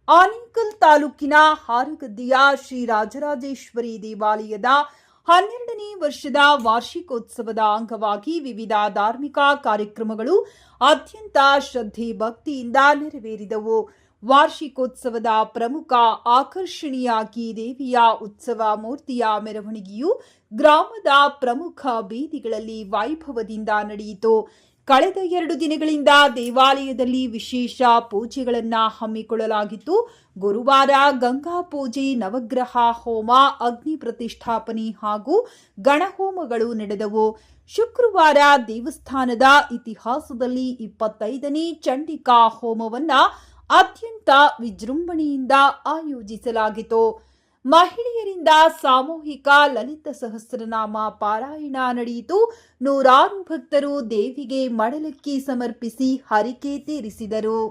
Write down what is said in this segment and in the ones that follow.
ಆನೇಕಲ್ ತಾಲೂಕಿನ ಹಾರಗದ್ದೆಯ ಶ್ರೀ ರಾಜರಾಜೇಶ್ವರಿ ದೇವಾಲಯದ 12ನೇ ವರ್ಷದ ವಾರ್ಷಿಕೋತ್ಸವದ ಅಂಗವಾಗಿ ವಿವಿಧ ಧಾರ್ಮಿಕ ಕಾರ್ಯಕ್ರಮಗಳು ಅತ್ಯಂತ ಶ್ರದ್ಧೆ ಭಕ್ತಿಯಿಂದ ನೆರವೇರಿದವು. ವಾರ್ಷಿಕೋತ್ಸವದ ಪ್ರಮುಖ ಆಕರ್ಷಣೆಯಾಗಿ ದೇವಿಯ ಉತ್ಸವ ಮೂರ್ತಿಯ ಮೆರವಣಿಗೆಯು ಗ್ರಾಮದ ಪ್ರಮುಖ ಬೀದಿಗಳಲ್ಲಿ ವೈಭವದಿಂದ ನಡೆಯಿತು. ಕಳೆದ 2 ದಿನಗಳಿಂದ ದೇವಾಲಯದಲ್ಲಿ ವಿಶೇಷ ಪೂಜೆಗಳನ್ನು ಹಮ್ಮಿಕೊಳ್ಳಲಾಗಿತ್ತು. ಗುರುವಾರ ಗಂಗಾ ಪೂಜೆ, ನವಗ್ರಹ ಹೋಮ, ಅಗ್ನಿ ಪ್ರತಿಷ್ಠಾಪನೆ ಹಾಗೂ ಗಣಹೋಮಗಳು ನಡೆದವು. ಶುಕ್ರವಾರ ದೇವಸ್ಥಾನದ ಇತಿಹಾಸದಲ್ಲಿ 25ನೇ ಚಂಡಿಕಾ ಹೋಮವನ್ನು ಅತ್ಯಂತ ವಿಜೃಂಭಣೆಯಿಂದ ಆಯೋಜಿಸಲಾಗಿತ್ತು. ಮಹಿಳೆಯರಿಂದ ಸಾಮೂಹಿಕ ಲಲಿತ ಸಹಸ್ರನಾಮ ಪಾರಾಯಣ ನಡೆಯಿತು. ನೂರಾರು ಭಕ್ತರು ದೇವಿಗೆ ಮಡಲಕ್ಕಿ ಸಮರ್ಪಿಸಿ ಹರಕೆ ತೀರಿಸಿದರು.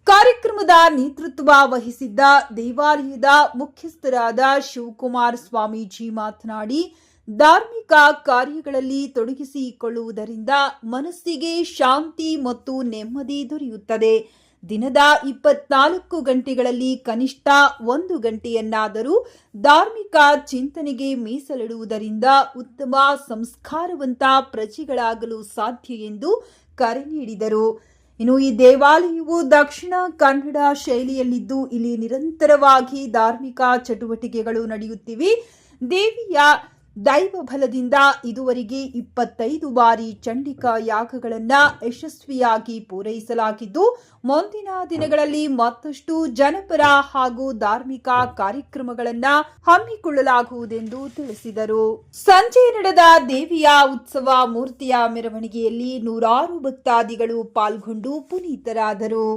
ಕಾರ್ಯಕ್ರಮದ ನೇತೃತ್ವ ವಹಿಸಿದ್ದ ದೇವಾಲಯದ ಮುಖ್ಯಸ್ಥರಾದ ಶಿವಕುಮಾರ್ ಸ್ವಾಮೀಜಿ ಮಾತನಾಡಿ, ಧಾರ್ಮಿಕ ಕಾರ್ಯಗಳಲ್ಲಿ ತೊಡಗಿಸಿಕೊಳ್ಳುವುದರಿಂದ ಮನಸ್ಸಿಗೆ ಶಾಂತಿ ಮತ್ತು ನೆಮ್ಮದಿ ದೊರೆಯುತ್ತದೆ. ದಿನದ 24 ಗಂಟೆಗಳಲ್ಲಿ ಕನಿಷ್ಠ 1 ಗಂಟೆಯನ್ನಾದರೂ ಧಾರ್ಮಿಕ ಚಿಂತನೆಗೆ ಮೀಸಲಿಡುವುದರಿಂದ ಉತ್ತಮ ಸಂಸ್ಕಾರವಂತ ಪ್ರಜೆಗಳಾಗಲು ಸಾಧ್ಯ ಎಂದು ಕರೆ ನೀಡಿದರು. ಇನ್ನು ಈ ದೇವಾಲಯವು ದಕ್ಷಿಣ ಕನ್ನಡ ಶೈಲಿಯಲ್ಲಿದ್ದು ಇಲ್ಲಿ ನಿರಂತರವಾಗಿ ಧಾರ್ಮಿಕ ಚಟುವಟಿಕೆಗಳು ನಡೆಯುತ್ತಿವೆ. ದೇವಿಯ ದೈವ ಬಲದಿಂದ ಇದುವರೆಗೆ 25 ಬಾರಿ ಚಂಡಿಕಾ ಯಾಗಗಳನ್ನು ಯಶಸ್ವಿಯಾಗಿ ಪೂರೈಸಲಾಗಿದ್ದು, ಮುಂದಿನ ದಿನಗಳಲ್ಲಿ ಮತ್ತಷ್ಟು ಜನಪರ ಹಾಗೂ ಧಾರ್ಮಿಕ ಕಾರ್ಯಕ್ರಮಗಳನ್ನು ಹಮ್ಮಿಕೊಳ್ಳಲಾಗುವುದೆಂದು ತಿಳಿಸಿದರು. ಸಂಜೆ ನಡೆದ ದೇವಿಯ ಉತ್ಸವ ಮೂರ್ತಿಯ ಮೆರವಣಿಗೆಯಲ್ಲಿ ನೂರಾರು ಭಕ್ತಾದಿಗಳು ಪಾಲ್ಗೊಂಡು ಪುನೀತರಾದರು.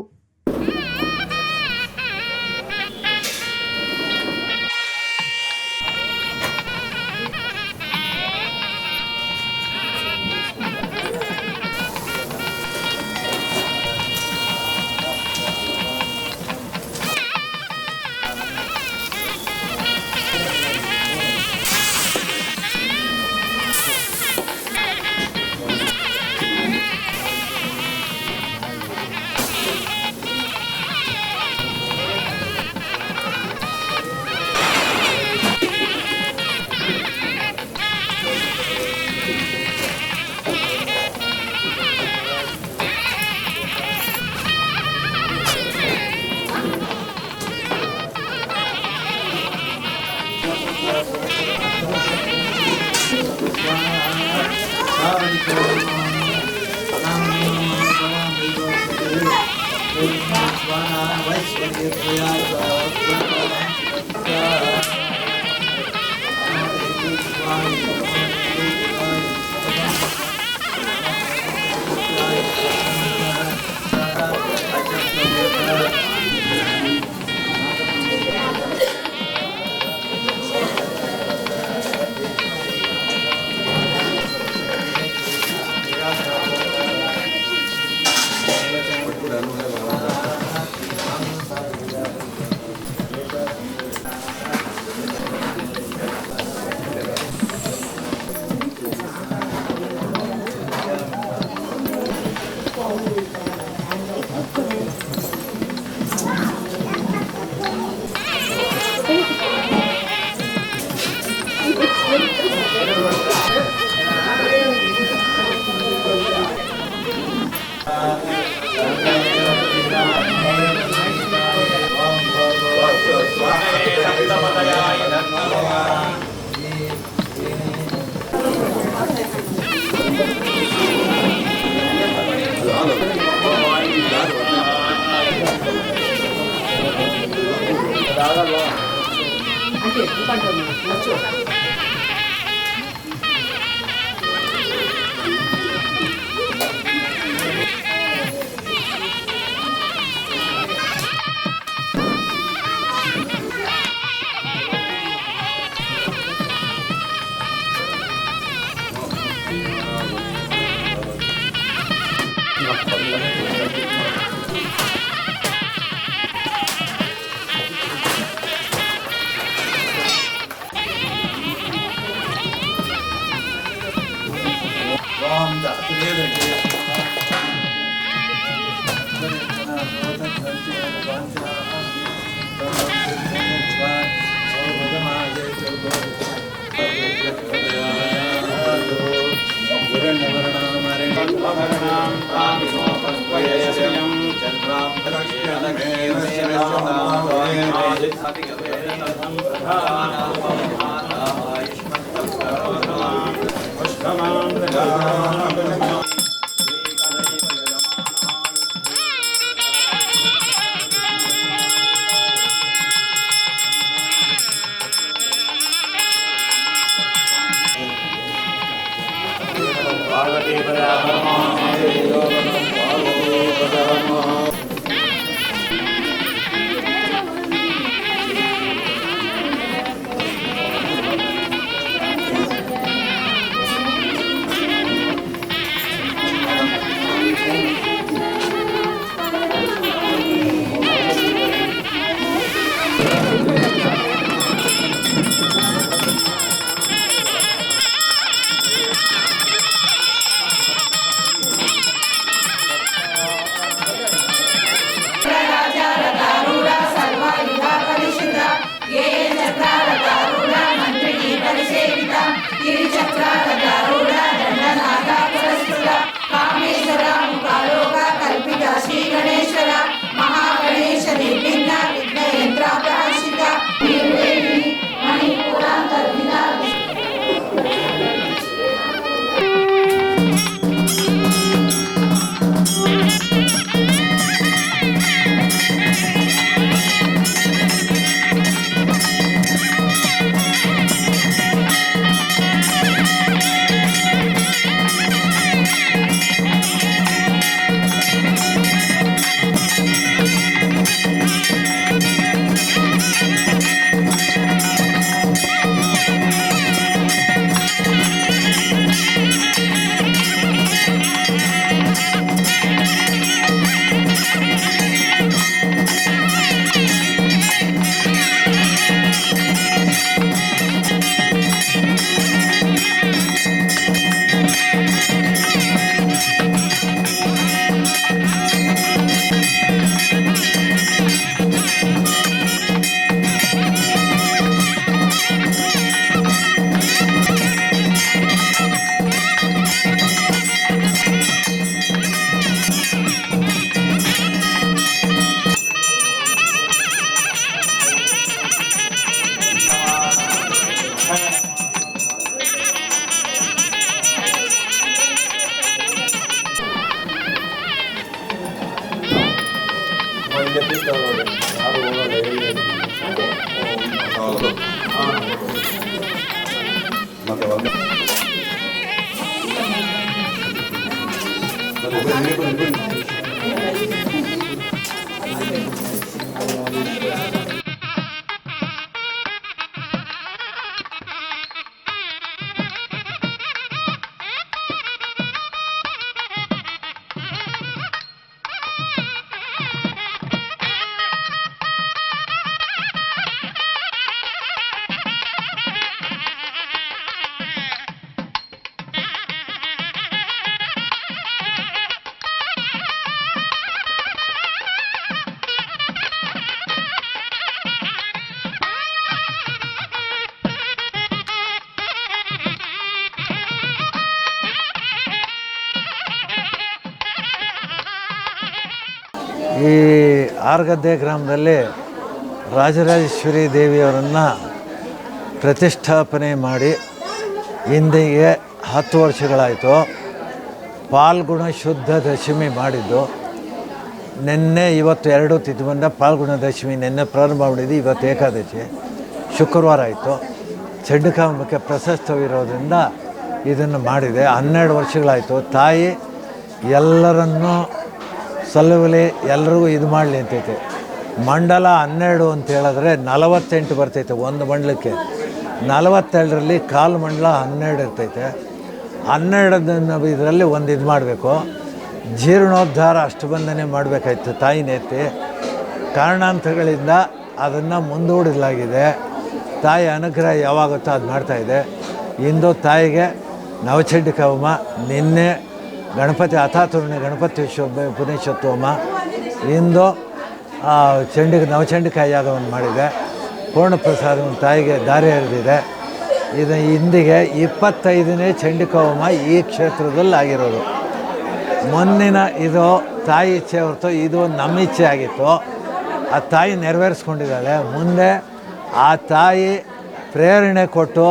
ಈ ಆರ್ಗದ್ದೆ ಗ್ರಾಮದಲ್ಲಿ ರಾಜರಾಜೇಶ್ವರಿ ದೇವಿಯವರನ್ನು ಪ್ರತಿಷ್ಠಾಪನೆ ಮಾಡಿ ಇಂದಿಗೆ 10 ವರ್ಷಗಳಾಯಿತು. ಪಾಲ್ಗುಣ ಶುದ್ಧ ದಶಮಿ ಮಾಡಿದ್ದು ನಿನ್ನೆ, ಇವತ್ತು 2 ತಿಥಿ ಬಂದ. ಪಾಲ್ಗುಣ ದಶಮಿ ನಿನ್ನೆ ಪ್ರಾರಂಭ ಮಾಡಿದ್ದು, ಇವತ್ತು ಏಕಾದಶಿ, ಶುಕ್ರವಾರ ಆಯಿತು. ಚಂಡಿಕಾಂಬಕ್ಕೆ ಪ್ರಶಸ್ತವಿರೋದ್ರಿಂದ ಇದನ್ನು ಮಾಡಿದೆ. 12 ವರ್ಷಗಳಾಯಿತು. ತಾಯಿ ಎಲ್ಲರನ್ನೂ ಸಲ್ಲವಲಿ, ಎಲ್ರಿಗೂ ಇದು ಮಾಡಲಿ ಅಂತೈತೆ. ಮಂಡಲ 12 ಅಂತ ಹೇಳಿದ್ರೆ 48 ಬರ್ತೈತೆ ಒಂದು ಮಂಡಲಕ್ಕೆ. 42ರಲ್ಲಿ ಕಾಲು ಮಂಡಲ 12 ಇರ್ತೈತೆ. 12 ಇದರಲ್ಲಿ ಒಂದು ಇದು ಮಾಡಬೇಕು. ಜೀರ್ಣೋದ್ಧಾರ ಅಷ್ಟಬಂಧನೆ ಮಾಡಬೇಕಾಯ್ತು ತಾಯಿನ ಎತ್ತಿ. ಕಾರಣಾಂತರಗಳಿಂದ ಅದನ್ನು ಮುಂದೂಡಲಾಗಿದೆ. ತಾಯಿ ಅನುಗ್ರಹ ಯಾವಾಗುತ್ತೋ ಅದು ಮಾಡ್ತಾಯಿದೆ. ಇಂದು ತಾಯಿಗೆ ನವಚಂಡಿಕಾ ಹೋಮ, ನಿನ್ನೆ ಗಣಪತಿ ಅಥಾತುರ್ಣಿ ಗಣಪತಿ ಪುನೀಶತ್ವ ಹೋಮ, ಇಂದು ನವಚಂಡಿಕಾ ಯಾಗವನ್ನು ಮಾಡಿದೆ. ಪೂರ್ಣಪ್ರಸಾದವನ್ನು ತಾಯಿಗೆ ದಾರಿ ಎರೆದಿದೆ. ಇದು ಇಂದಿಗೆ 25ನೇ ಚಂಡಿಕಾ ಹೋಮ ಈ ಕ್ಷೇತ್ರದಲ್ಲಿ ಆಗಿರೋದು. ಮುಂದಿನ ಇದು ತಾಯಿ ಇಚ್ಛೆ ಹೊರತು ಇದು ನಮ್ಮ ಇಚ್ಛೆ ಆಗಿತ್ತು. ಆ ತಾಯಿ ನೆರವೇರಿಸ್ಕೊಂಡಿದ್ದಾಳೆ. ಮುಂದೆ ಆ ತಾಯಿ ಪ್ರೇರಣೆ ಕೊಟ್ಟು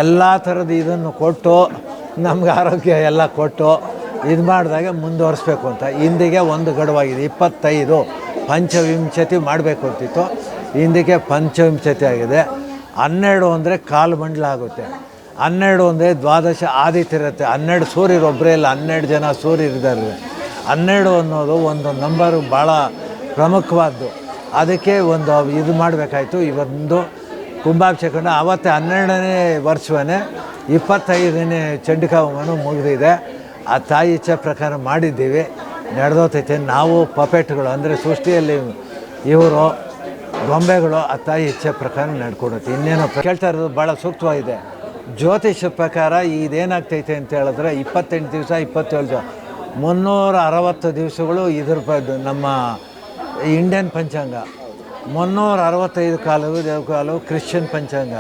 ಎಲ್ಲ ಥರದ ಇದನ್ನು ಕೊಟ್ಟು ನಮ್ಗೆ ಆರೋಗ್ಯ ಎಲ್ಲ ಕೊಟ್ಟು ಇದು ಮಾಡಿದಾಗೆ ಮುಂದುವರಿಸ್ಬೇಕು ಅಂತ. ಇಂದಿಗೆ ಒಂದು ಗಡುವಾಗಿದೆ, 25 ಪಂಚವಿಂಶತಿ ಮಾಡಬೇಕು ಅಂತಿತ್ತು. ಇಂದಿಗೆ ಪಂಚವಿಂಶತಿ ಆಗಿದೆ. 12 ಅಂದರೆ ಕಾಲು ಮಂಡಲ ಆಗುತ್ತೆ. 12 ಅಂದರೆ ದ್ವಾದಶ ಆದಿತ್ಯ ಇರುತ್ತೆ. 12 ಸೂರ್ಯರು ಒಬ್ಬರೇ ಇಲ್ಲ, 12 ಜನ ಸೂರ್ಯರಿದ್ದಾರೆ. 12 ಅನ್ನೋದು ಒಂದು ನಂಬರು ಭಾಳ ಪ್ರಮುಖವಾದ್ದು. ಅದಕ್ಕೆ ಒಂದು ಇದು ಮಾಡಬೇಕಾಯ್ತು. ಇವೊಂದು ಕುಂಭಾಭಿಷೇಕನ ಆವತ್ತೇ 12ನೇ ವರ್ಷವೇ 25ನೇ ಚಂಡಿಕಾ ಹೋಮನೂ ಮುಗಿದಿದೆ. ಆ ತಾಯಿ ಇಚ್ಛೆ ಪ್ರಕಾರ ಮಾಡಿದ್ದೀವಿ, ನಡೆದೋತೈತೆ. ನಾವು ಪಪೆಟ್ಗಳು ಅಂದರೆ ಸೃಷ್ಟಿಯಲ್ಲಿ ಇವರು ಗೊಂಬೆಗಳು ಆ ತಾಯಿ ಇಚ್ಛೆ ಪ್ರಕಾರ ನಡ್ಕೊಡುತ್ತೆ. ಇನ್ನೇನೋ ಕೇಳ್ತಾ ಇರೋದು ಭಾಳ ಸೂಕ್ತವಾಗಿದೆ. ಜ್ಯೋತಿಷ ಪ್ರಕಾರ ಇದೇನಾಗ್ತೈತೆ ಅಂತ ಹೇಳಿದ್ರೆ 28 ದಿವಸ 27 ದಿವಸ 360 ದಿವಸಗಳು ನಮ್ಮ ಇಂಡಿಯನ್ ಪಂಚಾಂಗ, 365 ಕಾಲವು ಕ್ರಿಶ್ಚಿಯನ್ ಪಂಚಾಂಗ.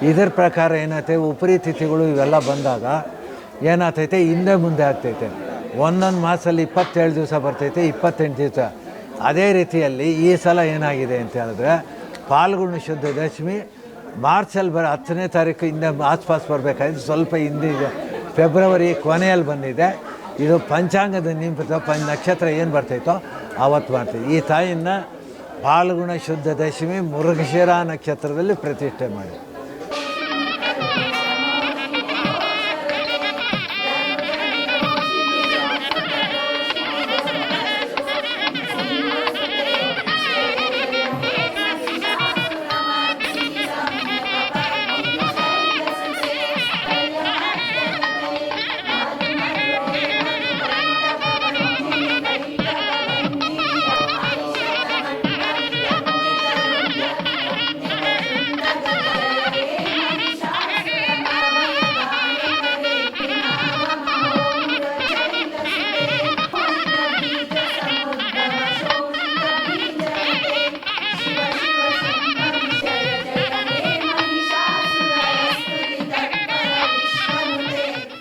ಇದರ ಪ್ರಕಾರ ಏನಾಗ್ತೈತೆ, ಉಪರಿ ತಿಥಿಗಳು ಇವೆಲ್ಲ ಬಂದಾಗ ಏನಾಗ್ತೈತೆ, ಹಿಂದೆ ಮುಂದೆ ಆಗ್ತೈತೆ. ಒಂದೊಂದು ಮಾಸದಲ್ಲಿ 27 ದಿವಸ ಬರ್ತೈತೆ, 28 ದಿವಸ. ಅದೇ ರೀತಿಯಲ್ಲಿ ಈ ಸಲ ಏನಾಗಿದೆ ಅಂತ ಹೇಳಿದ್ರೆ, ಫಾಲ್ಗುಣ ಶುದ್ಧ ದಶಮಿ ಮಾರ್ಚಲ್ಲಿ 10ನೇ ತಾರೀಕು ಹಿಂದೆ ಆಸ್ಪಾಸ್ ಬರಬೇಕಾಯ್ತು. ಸ್ವಲ್ಪ ಹಿಂದಿದೆ, ಫೆಬ್ರವರಿ ಕೊನೆಯಲ್ಲಿ ಬಂದಿದೆ. ಇದು ಪಂಚಾಂಗದ ನಕ್ಷತ್ರ ಏನು ಬರ್ತೈತೋ ಆವತ್ತು ಮಾಡ್ತೀವಿ. ಈ ತಾಯಿಯನ್ನು ಫಾಲ್ಗುಣ ಶುದ್ಧ ದಶಮಿ ಮೃಗಶಿರ ನಕ್ಷತ್ರದಲ್ಲಿ ಪ್ರತಿಷ್ಠೆ ಮಾಡಿ.